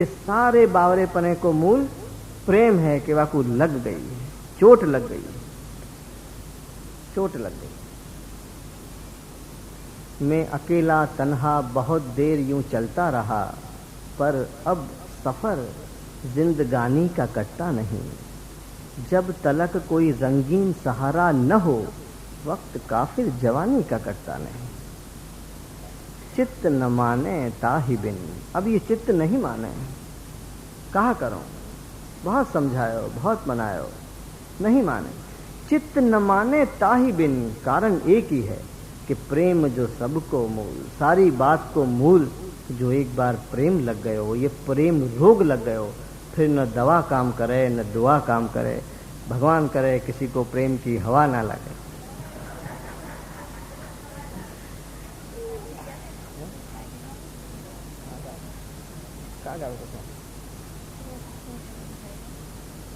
सारे बावरेपने को मूल प्रेम है कि वाकू लग गई है, चोट लग गई, चोट लग गई। मैं अकेला तन्हा बहुत देर यूं चलता रहा, पर अब सफर जिंदगानी का कटता नहीं। जब तलक कोई रंगीन सहारा न हो, वक्त काफिर जवानी का कटता नहीं। चित्त न माने ताहि बिन, अब ये चित्त नहीं माने, कहा करो, बहुत समझायो, बहुत मनायो, नहीं माने। चित्त न माने ताहि बिन, कारण एक ही है कि प्रेम जो सबको मूल, सारी बात को मूल जो एक बार प्रेम लग गए हो, ये प्रेम रोग लग गए हो, फिर न दवा काम करे न दुआ काम करे। भगवान करे किसी को प्रेम की हवा ना लगे।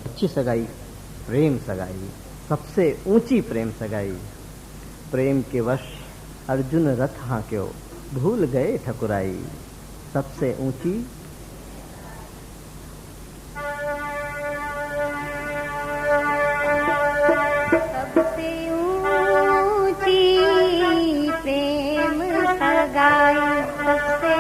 अच्छी सगाई प्रेम सगाई, सबसे ऊंची प्रेम सगाई। प्रेम के वश अर्जुन रथ हाँक्यो, भूल गए ठकुराई। सबसे ऊंची प्रेम सगाई, सबसे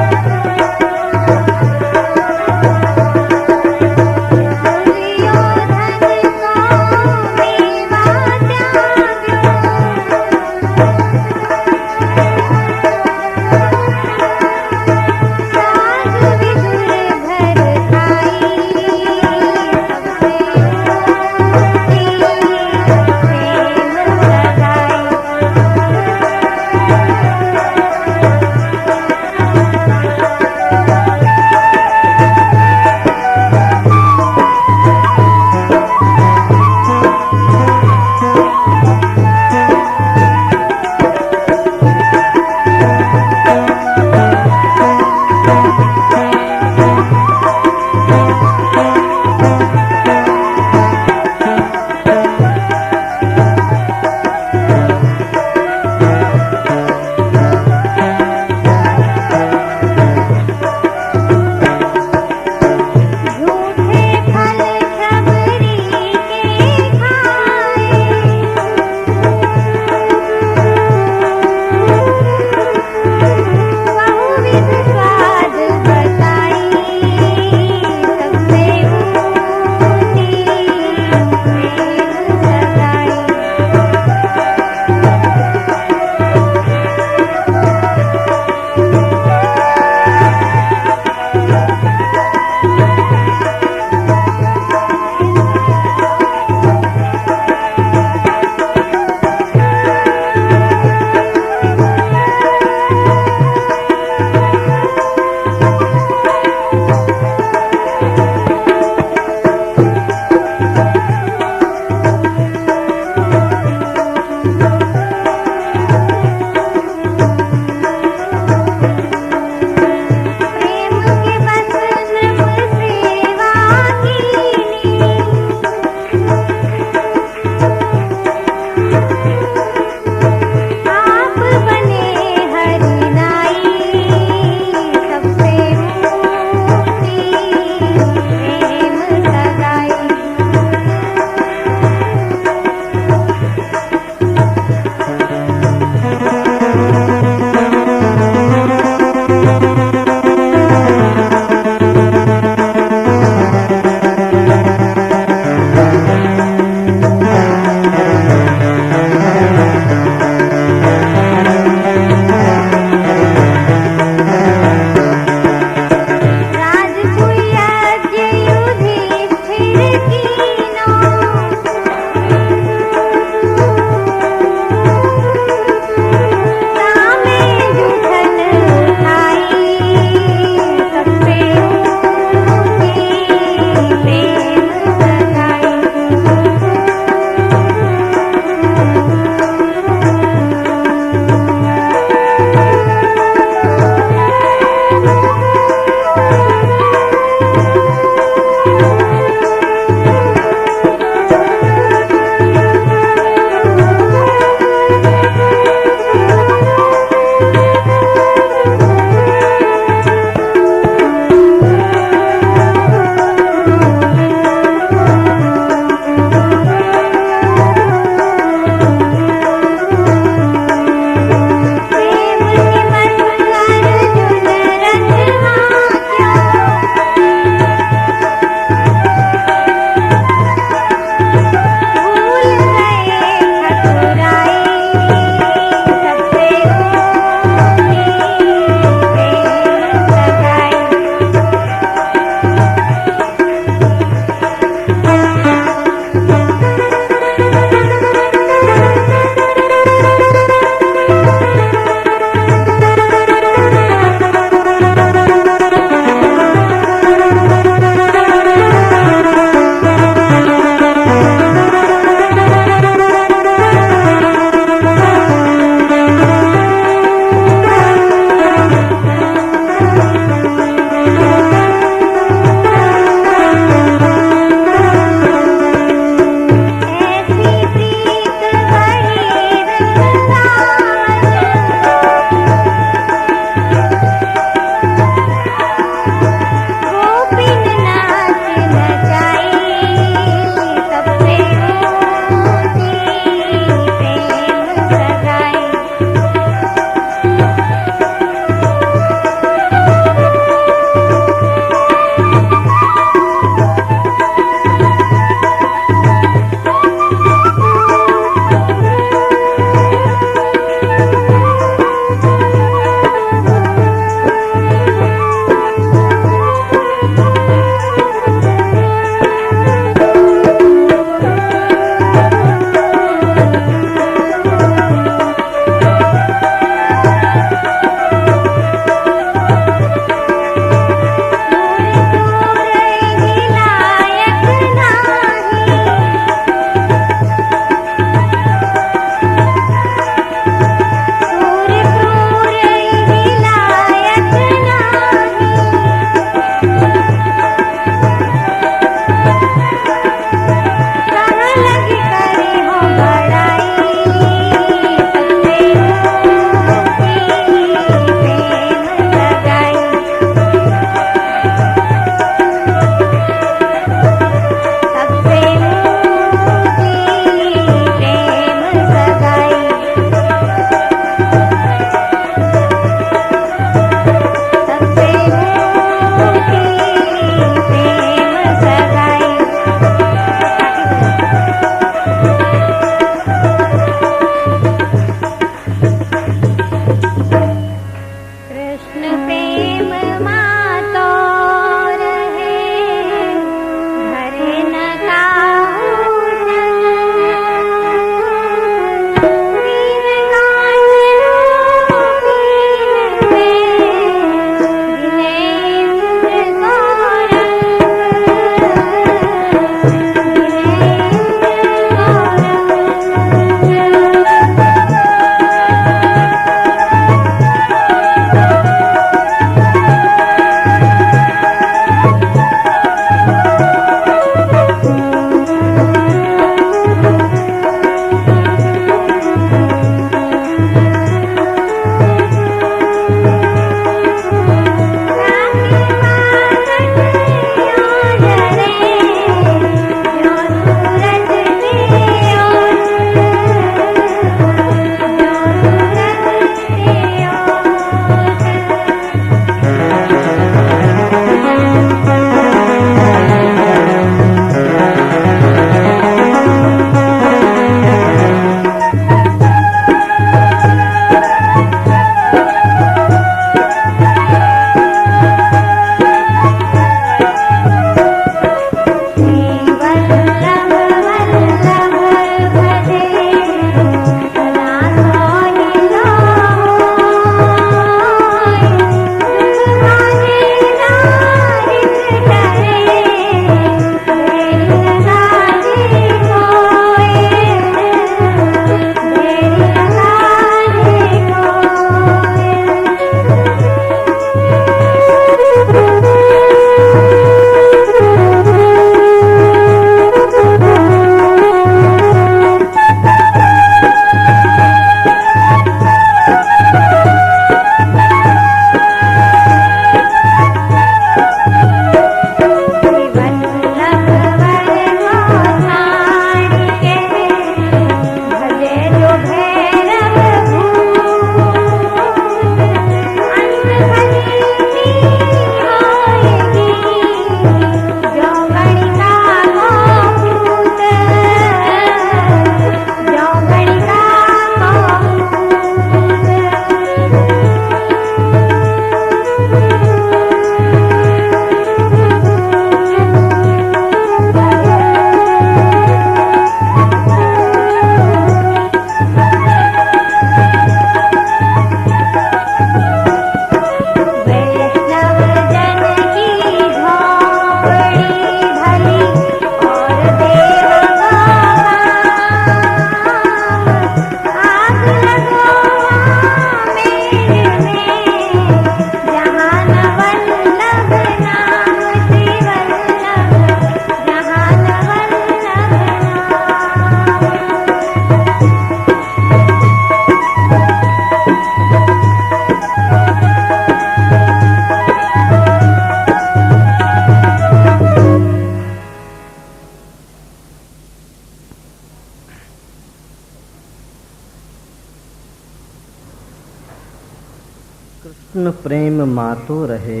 कृष्ण प्रेम मातो रहे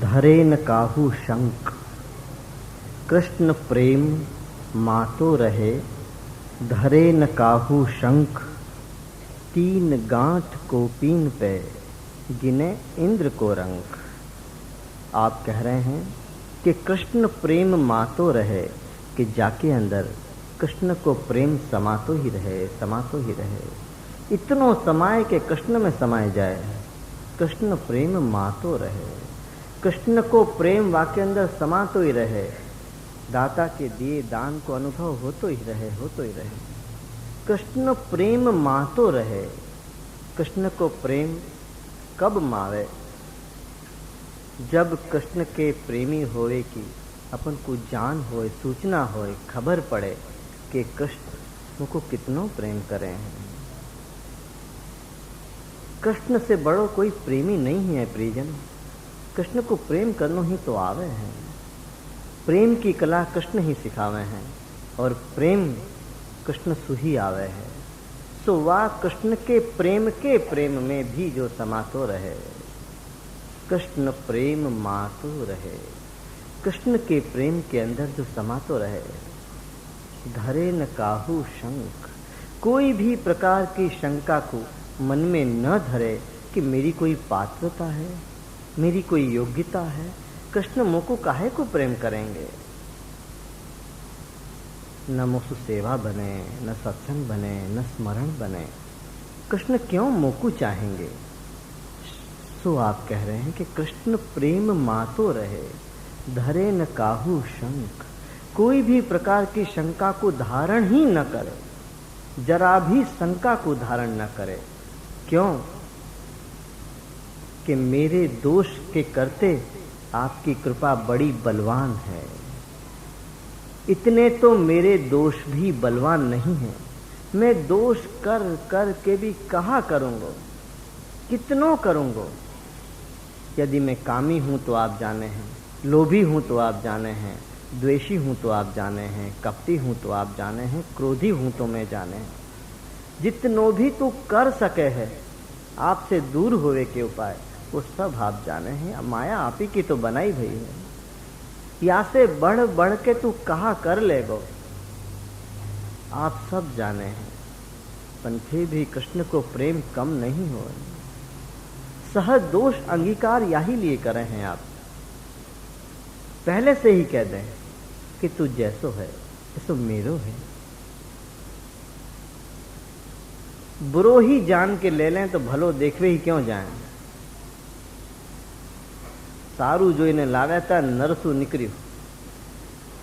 धरे न काहू शंक। कृष्ण प्रेम मातो रहे धरे न काहू शंख। तीन गांठ को पीन पे गिने इंद्र को रंग। आप कह रहे हैं कि कृष्ण प्रेम मातो रहे, कि जाके अंदर कृष्ण को प्रेम समातो ही रहे, समातो ही रहे। इतनो समाये के कृष्ण में समाये जाए। कृष्ण प्रेम मातो रहे, कृष्ण को प्रेम वाके अंदर समातो ही रहे। दाता के दिए दान को अनुभव होतो ही रहे, होतो ही रहे। कृष्ण प्रेम मातो रहे। कृष्ण को प्रेम कब मावे? जब कृष्ण के प्रेमी होए की अपन को जान होए, सूचना होए, खबर पड़े कि कृष्ण मुझको कितनो प्रेम करे हैं। कृष्ण से बड़ो कोई प्रेमी नहीं है प्रियजन। कृष्ण को प्रेम करनो ही तो आवे हैं। प्रेम की कला कृष्ण ही सिखावे हैं और प्रेम कृष्ण सुही आवे है। सो वाह कृष्ण के प्रेम में भी जो समातो रहे। कृष्ण प्रेम मातो रहे, कृष्ण के प्रेम के अंदर जो समातो रहे। धरे न काहू शंक, कोई भी प्रकार की शंका को मन में न धरे कि मेरी कोई पात्रता है, मेरी कोई योग्यता है। कृष्ण मुझको काहे को प्रेम करेंगे? न मुझसे सेवा बने, न सत्संग बने, न स्मरण बने। कृष्ण क्यों मुझको चाहेंगे? सो आप कह रहे हैं कि कृष्ण प्रेम मातो रहे धरे न काहू शंक। कोई भी प्रकार की शंका को धारण ही न करे, जरा भी शंका को धारण न करे। क्यों? कि मेरे दोष के करते आपकी कृपा बड़ी बलवान है। इतने तो मेरे दोष भी बलवान नहीं हैं। मैं दोष कर कर के भी कहाँ करूँगा, कितनों करूँगा। यदि मैं कामी हूँ तो आप जाने हैं, लोभी हूँ तो आप जाने हैं, द्वेषी हूँ तो आप जाने हैं, कपटी हूँ तो आप जाने हैं, क्रोधी हूँ तो मैं जाने हैं। जितनो भी तू कर सके है आपसे दूर होवे के उपाय, वो सब आप जाने हैं। माया आप ही की तो बनाई भई है। या से बढ़ बढ़ के तू कहा कर लेगो, आप सब जाने हैं। पर फिर भी कृष्ण को प्रेम कम नहीं हो। सहज दोष अंगीकार यही लिए कर रहे हैं आप। पहले से ही कह दें कि तू जैसो है ऐसो मेरो है। बुरो ही जान के ले लें तो भलो देखवे ही क्यों जाएं। सारू जो इन्हें लावे था नरसू निकरियो,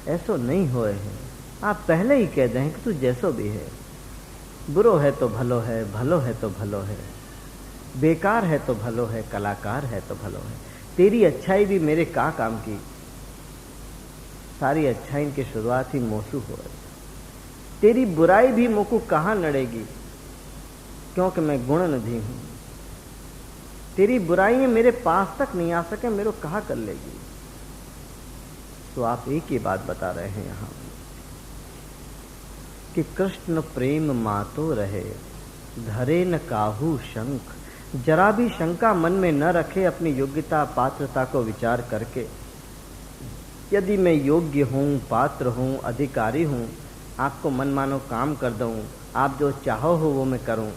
ऐसो नहीं होए है। आप पहले ही कह दें कि तू जैसो भी है। बुरो है तो भलो है, भलो है तो भलो है, बेकार है तो भलो है, कलाकार है तो भलो है। तेरी अच्छाई भी मेरे का काम की। सारी अच्छाई की शुरुआत ही मोसू हो। तेरी बुराई भी मुझको कहाँ नड़ेगी, क्योंकि मैं गुण निधि हूं। तेरी बुराइयां मेरे पास तक नहीं आ सके, मेरे कहाँ कर लेगी। तो आप एक ही बात बता रहे हैं यहां कि कृष्ण प्रेम मातो रहे धरे न काहू शंख। जरा भी शंका मन में न रखे अपनी योग्यता पात्रता को विचार करके। यदि मैं योग्य हूँ, पात्र हूँ, अधिकारी हूँ, आपको मन मानो काम कर दूँ, आप जो चाहो हो वो मैं करूँ,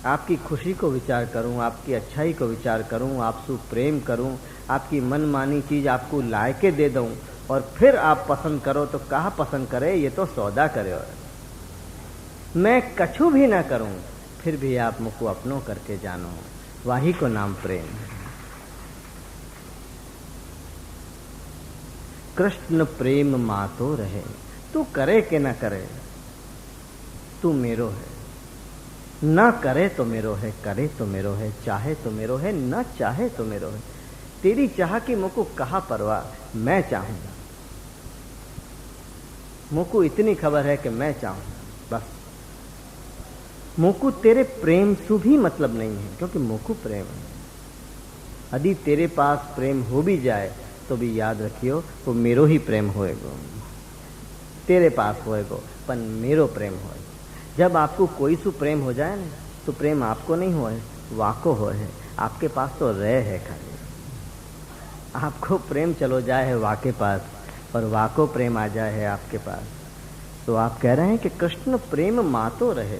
आपकी खुशी को विचार करूं, आपकी अच्छाई को विचार करूं, आपसे प्रेम करूं, आपकी मनमानी चीज आपको लायके दे दूं और फिर आप पसंद करो तो कहाँ पसंद करे, ये तो सौदा करे। मैं कछु भी ना करूं फिर भी आप मुझको अपनों करके जानो, वाही को नाम प्रेम है। कृष्ण प्रेम मातो रहे, तू करे के न करे तू मेरो है। न करे तो मेरो है, करे तो मेरो है, चाहे तो मेरो है, न चाहे तो मेरो है। तेरी चाह की मुझको कहा परवाह, मैं चाहूंगा। मुझको इतनी खबर है कि मैं चाहूं बस। मुझको तेरे प्रेम से भी मतलब नहीं है, क्योंकि मुझको प्रेम है। यदि तेरे पास प्रेम हो भी जाए तो भी याद रखियो वो मेरो ही प्रेम होएगो। तेरे पास होएगो पर मेरो प्रेम होएगो। जब आपको कोई सु प्रेम हो जाए ना तो प्रेम आपको नहीं होए, वाको हो है, आपके पास तो रह है खाली। आपको प्रेम चलो जाए है वाके पास, और वाको प्रेम आ जाए है आपके पास। तो आप कह रहे हैं कि कृष्ण प्रेम मातो रहे,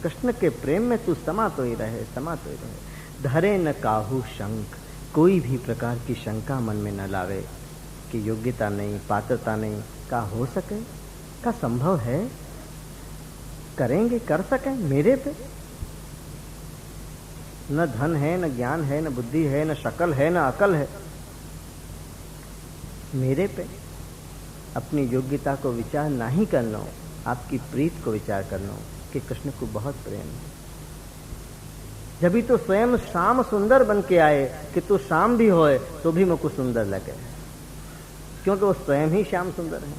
कृष्ण के प्रेम में तू समा तो ही रहे, समा तो ही रहे। धरे न काहू शंक, कोई भी प्रकार की शंका मन में न लावे कि योग्यता नहीं, पात्रता नहीं, का हो सके, का संभव है, करेंगे, कर सकें मेरे पे। न धन है, न ज्ञान है, न बुद्धि है, न शकल है, न अकल है, मेरे पे अपनी योग्यता को विचार ना ही करना हो, आपकी प्रीत को विचार करना हो कि कृष्ण को बहुत प्रेम है। जब तो स्वयं शाम सुंदर बन के आए कि तू शाम भी होए तो भी मुझको सुंदर लगे, क्योंकि वो स्वयं ही श्याम सुंदर है।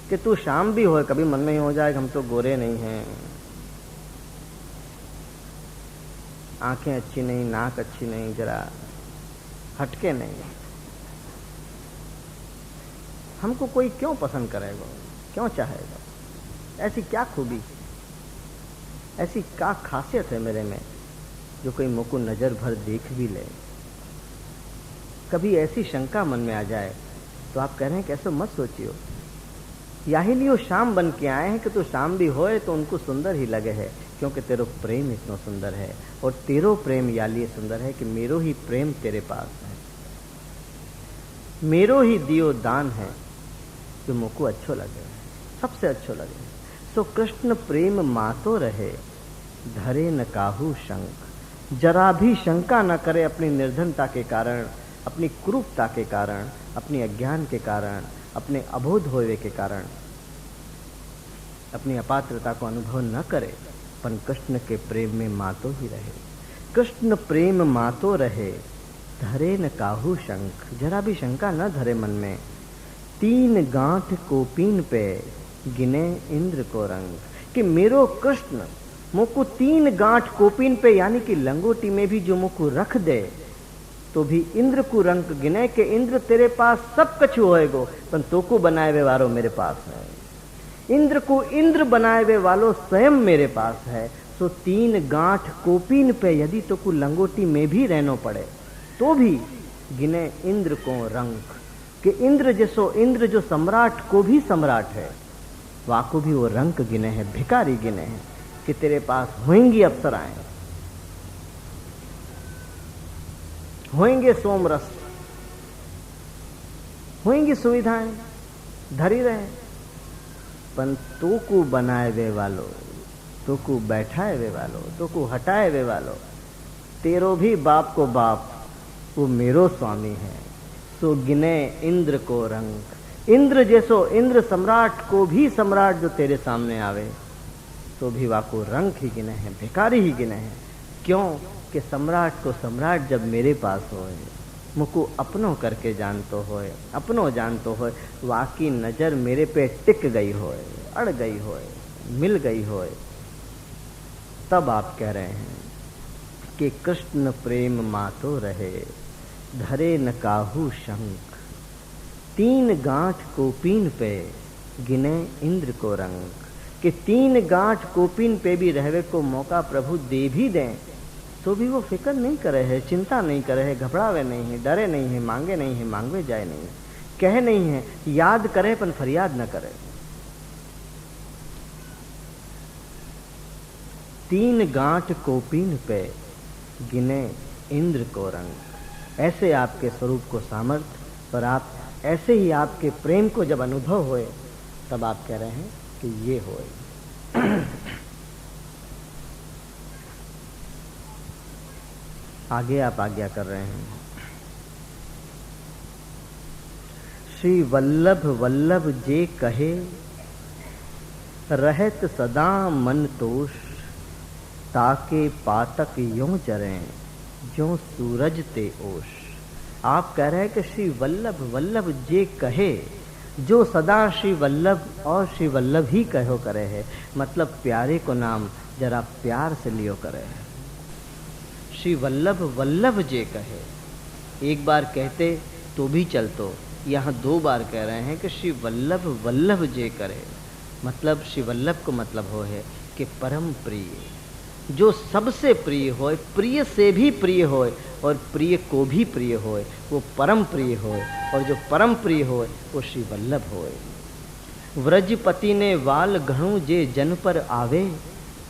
कि तू शाम भी होए, कभी मन में ही हो जाए हम तो गोरे नहीं हैं, आंखें अच्छी नहीं, नाक अच्छी नहीं, जरा हटके नहीं, हमको कोई क्यों पसंद करेगा, क्यों चाहेगा? ऐसी क्या खूबी, ऐसी क्या खासियत है मेरे में जो कोई मुझको नजर भर देख भी ले? कभी ऐसी शंका मन में आ जाए तो आप कह रहे हैं कि ऐसा मत सोचियो, याही लियो शाम बन के आए हैं कि तू शाम भी होए तो उनको सुंदर ही लगे है, क्योंकि तेरो प्रेम इतना सुंदर है, और तेरो प्रेम या लिए सुंदर है कि मेरो ही प्रेम तेरे पास है, मेरो ही दियो दान है जो मुझको अच्छो लगे, सबसे अच्छो लगे। सो कृष्ण प्रेम मातो रहे, धरे न काहू शंक, जरा भी शंका न करे अपनी निर्धनता के कारण, अपनी कुरूपता के कारण, अपनी अज्ञान के कारण, अपने अबोध होवे के कारण, अपनी अपात्रता को अनुभव न करे, पर कृष्ण के प्रेम में मातो ही रहे। कृष्ण प्रेम मातो रहे, धरे न काहू शंक, जरा भी शंका न धरे मन में। तीन गांठ कोपीन पे, गिने इंद्र को रंग, कि मेरो कृष्ण मुझको तीन गांठ कोपीन पे यानी कि लंगोटी में भी जो मुझको रख दे तो भी इंद्र को रंग गिने के इंद्र तेरे पास सब कछु होएगो, पर तो को बनाए वे वालो मेरे पास है। इंद्र को इंद्र बनाए वे वालो स्वयं मेरे पास है। सो तीन गांठ कोपीन पे यदि तो को लंगोटी में भी रहना पड़े तो भी गिने इंद्र को रंग, कि इंद्र जैसो इंद्र जो सम्राट को भी सम्राट है, वाको भी वो रंग गिने हैं, भिखारी गिने हैं कि तेरे पास होंगी अप्सराएं, होंगे सोमरस, होंगी सुविधाएं, धरी रहे, पर तो को बनाए वे वालो, तो को बैठाए वे वालो, तो को हटाए वे वालो, तेरो भी बाप को बाप वो मेरो स्वामी है। सो गिने इंद्र को रंग, इंद्र जैसो इंद्र सम्राट को भी सम्राट जो तेरे सामने आवे तो भी वाको रंग ही गिने हैं, भिखारी ही गिने हैं। क्यों कि सम्राट को सम्राट जब मेरे पास होए, मुझको अपनों करके जानतो होए, अपनों जानतो होए, वाकी नजर मेरे पे टिक गई होए, अड़ गई होए, मिल गई होए, तब आप कह रहे हैं कि कृष्ण प्रेम मातो रहे, धरे न काहू शंक, तीन गांठ कोपीन पे, गिने इंद्र को रंग, कि तीन गांठ कोपीन पे भी रहवे को मौका प्रभु दे भी दें तो भी वो फिक्र नहीं करे है, चिंता नहीं करे है, घबरावे नहीं है, डरे नहीं है, मांगे नहीं है, मांगवे जाए नहीं है, कहे नहीं है, याद करे पर फरियाद न करे। तीन गांठ कोपीन पे, गिने इंद्र को रंग। ऐसे आपके स्वरूप को सामर्थ्य, पर आप ऐसे ही आपके प्रेम को जब अनुभव होए तब आप कह रहे हैं कि ये होए। आगे आप आज्ञा कर रहे हैं, श्री वल्लभ वल्लभ जे कहे, रहत सदा मन तोष, ताके पातक यों चरें, ज्यों सूरज ते ओष। आप कह रहे हैं कि श्री वल्लभ वल्लभ जे कहे, जो सदा श्री वल्लभ और श्री वल्लभ ही कहो करे है, मतलब प्यारे को नाम जरा प्यार से लियो करे है। श्री वल्लभ वल्लभ जे कहे, एक बार कहते तो भी चलतो, यहाँ दो बार कह रहे हैं कि श्री वल्लभ वल्लभ जे करे, मतलब श्री वल्लभ को मतलब हो है कि परम प्रिय, जो सबसे प्रिय होए, प्रिय से भी प्रिय होए और प्रिय को भी प्रिय होए, वो परम प्रिय होए, और जो परम प्रिय होए वो श्री वल्लभ होए। व्रजपति ने वाल घणु जे जन पर आवे,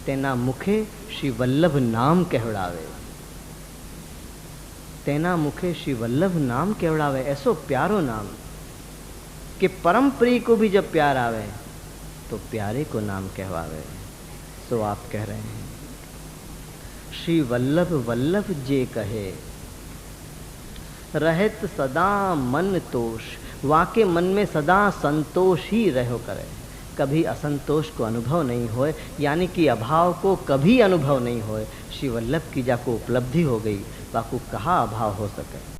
तेना मुखे श्री वल्लभ नाम कहवड़ावे। तेना मुखे श्री वल्लभ नाम कहवड़ावे, ऐसो प्यारो नाम कि परम प्रिय को भी जब प्यार आवे तो प्यारे को नाम कहवावे। सो आप कह रहे हैं श्री वल्लभ वल्लभ जे कहे, रहत सदा मन तोष। वाके मन में सदा संतोष ही रहो करे, कभी असंतोष को अनुभव नहीं होए, यानी कि अभाव को कभी अनुभव नहीं होए। श्री वल्लभ की जाको उपलब्धि हो गई, वाको कहाँ अभाव हो सके।